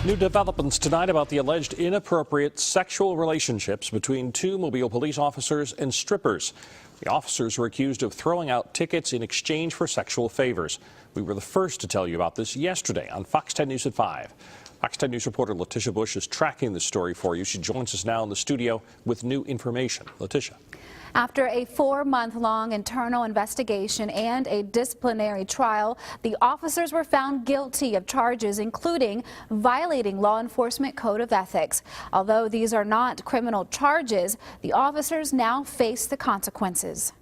New developments tonight about the alleged inappropriate sexual relationships between two Mobile police officers and strippers. The officers were accused of throwing out tickets in exchange for sexual favors. We were the first to tell you about this yesterday on Fox 10 News at 5. Fox 10 News reporter Letitia Bush is tracking this story for you. She joins us now in the studio with new information. Letitia. After a 4-month-long internal investigation and a disciplinary trial, the officers were found guilty of charges including violating law enforcement code of ethics. Although these are not criminal charges, the officers now face the consequences.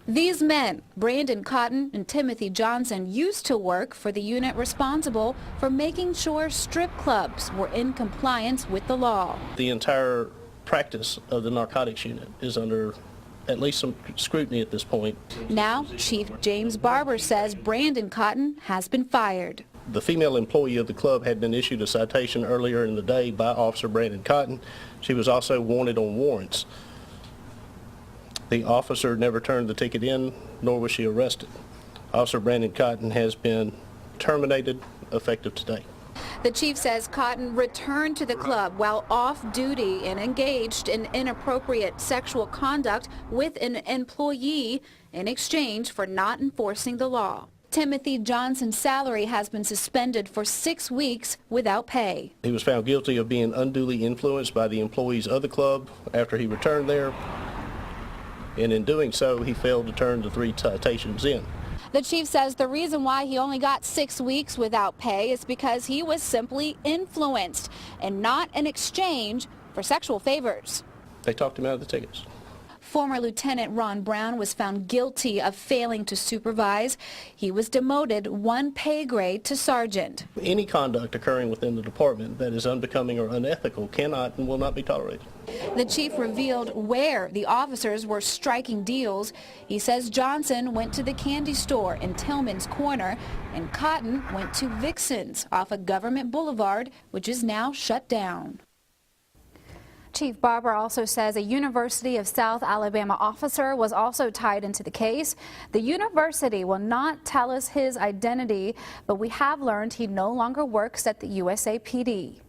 These men, Brandon Cotton and Timothy Johnson, used to work for the unit responsible for making sure strip clubs were in compliance with the law. The entire practice of the narcotics unit is under at least some scrutiny at this point. Now, Chief James Barber says Brandon Cotton has been fired. The female employee of the club had been issued a citation earlier in the day by Officer Brandon Cotton. She was also wanted on warrants. The officer never turned the ticket in, nor was she arrested. Officer Brandon Cotton has been terminated effective today. The chief says Cotton returned to the club while off duty and engaged in inappropriate sexual conduct with an employee in exchange for not enforcing the law. Timothy Johnson's salary has been suspended for 6 weeks without pay. He was found guilty of being unduly influenced by the employees of the club after he returned there, and in doing so, he failed to turn the 3 citations in. The chief says the reason why he only got 6 weeks without pay is because he was simply influenced and not in exchange for sexual favors. They talked him out of the tickets. Former Lieutenant Ron Brown was found guilty of failing to supervise. He was demoted 1 pay grade to sergeant. Any conduct occurring within the department that is unbecoming or unethical cannot and will not be tolerated. The chief revealed where the officers were striking deals. He says Johnson went to the candy store in Tillman's Corner and Cotton went to Vixen's off of Government Boulevard, which is now shut down. Chief Barber also says a University of South Alabama officer was also tied into the case. The university will not tell us his identity, but we have learned he no longer works at the USAPD.